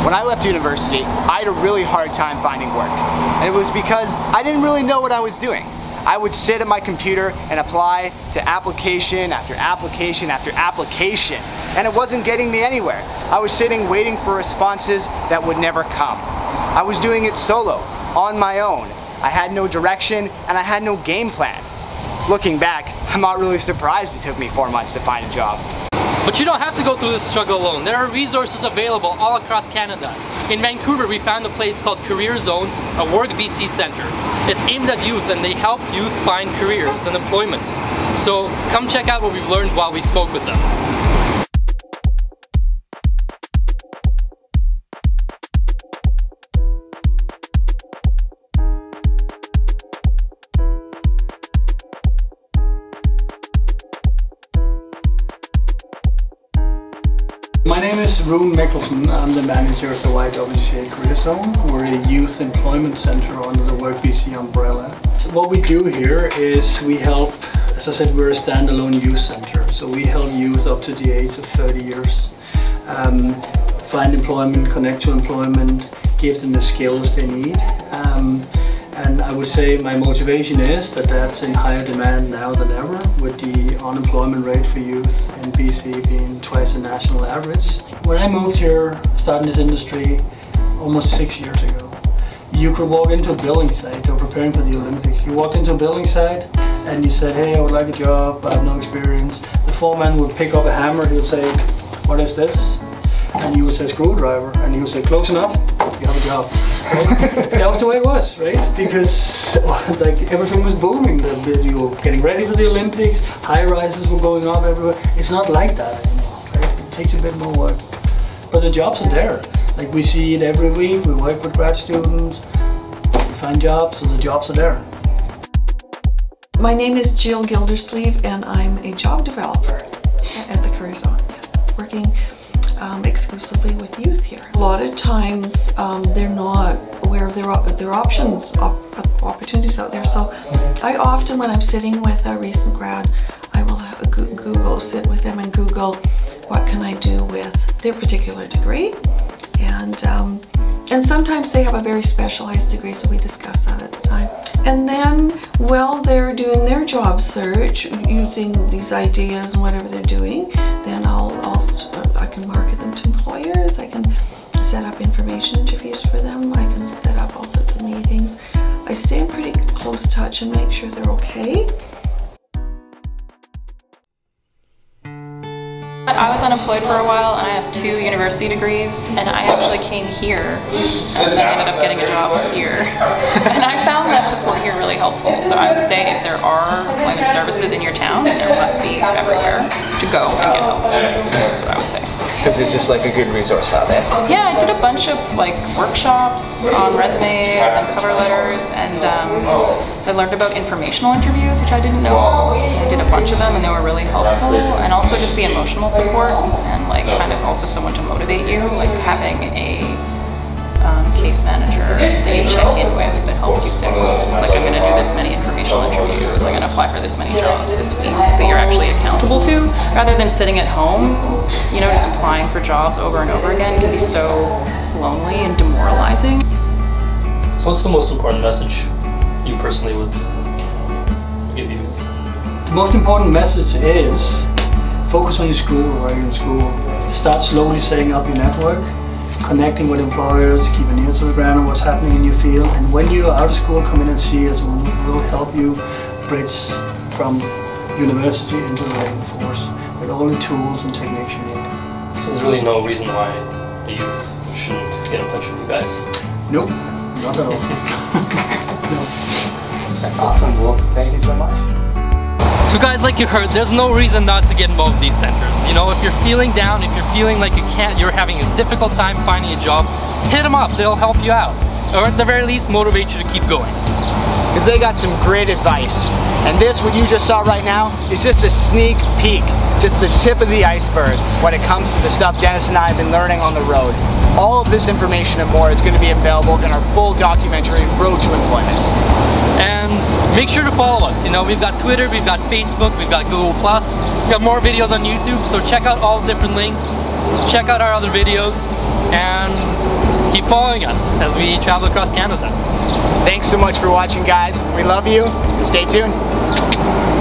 When I left university, I had a really hard time finding work. And it was because I didn't really know what I was doing. I would sit at my computer and apply to application after application after application, and it wasn't getting me anywhere. I was sitting waiting for responses that would never come. I was doing it solo, on my own. I had no direction and I had no game plan. Looking back, I'm not really surprised it took me 4 months to find a job. But you don't have to go through this struggle alone. There are resources available all across Canada. In Vancouver, we found a place called Career Zone, a Work BC center. It's aimed at youth and they help youth find careers and employment. So come check out what we've learned while we spoke with them. My name is Rune Mikkelsen. I'm the manager of the YWCA Career Zone. We're a youth employment center under the Work BC umbrella. So what we do here is we help, as I said, we're a standalone youth center. So we help youth up to the age of 30 years find employment, connect to employment, give them the skills they need. And I would say my motivation is that that's in higher demand now than ever, with the unemployment rate for youth in BC being twice the national average. When I moved here, starting this industry almost 6 years ago, you could walk into a building site, they were preparing for the Olympics. You walked into a building site and you said, hey, I would like a job, I have no experience. The foreman would pick up a hammer, he would say, what is this? And you would say screwdriver, and he would say, close enough, you have a job. Right? That was the way it was, right? Because like everything was booming. You were getting ready for the Olympics, high rises were going up everywhere. It's not like that anymore, right? It takes a bit more work. But the jobs are there. Like we see it every week, we work with grad students, we find jobs, so the jobs are there. My name is Gildersleve and I'm a job developer at the Career Zone, yes, working exclusively with youth here. A lot of times they're not aware of their options, opportunities out there. So I often, when I'm sitting with a recent grad, I will have a sit with them and Google what can I do with their particular degree. And sometimes they have a very specialized degree, so we discuss that at the time. And then while they're doing their job search, using these ideas and whatever they're doing, then I can market them to employers, I can set up information interviews for them, I can set up all sorts of meetings. I stay in pretty close touch and make sure they're okay. I was unemployed for a while and I have 2 university degrees and I actually came here and then I ended up getting a job here. And I found that support here really helpful. So I would say if there are employment services in your town, there must be everywhere to go and get help. That's what I would say. Because it's just like a good resource out there. Yeah, I did a bunch of like workshops on resumes and cover letters, and I learned about informational interviews, which I didn't know. I did a bunch of them and they were really helpful, and also just the emotional support and like kind of also someone to motivate you, like having a case manager that you check in with that helps you set goals. Like I'm going to do this many informational interviews, I'm going to apply for this many jobs this week that you're actually accountable to, rather than sitting at home, you know, just applying for jobs over and over again can be so lonely and demoralizing. So what's the most important message you personally would give youth? The most important message is focus on your school while you're in school. Start slowly setting up your network, connecting with employers, keep an ear to the ground on what's happening in your field, and when you're out of school, come in and see us. We'll help you bridge from university into the labor force with all the tools and techniques you need. So there's really no reason why the youth shouldn't get in touch with you guys? Nope, not at all. No. That's awesome. Well, thank you so much. So guys, like you heard, there's no reason not to get involved in these centers. You know, if you're feeling down, if you're feeling like you're having a difficult time finding a job, hit them up, they'll help you out. Or at the very least, motivate you to keep going. Because they got some great advice. And this, what you just saw right now, is just a sneak peek, just the tip of the iceberg when it comes to the stuff Dennis and I have been learning on the road. All of this information and more is going to be available in our full documentary, Road to Employment. And make sure to follow us. You know, we've got Twitter, we've got Facebook, we've got Google+. We've got more videos on YouTube, so check out all the different links. Check out our other videos, and keep following us as we travel across Canada. Thanks so much for watching, guys. We love you. Stay tuned.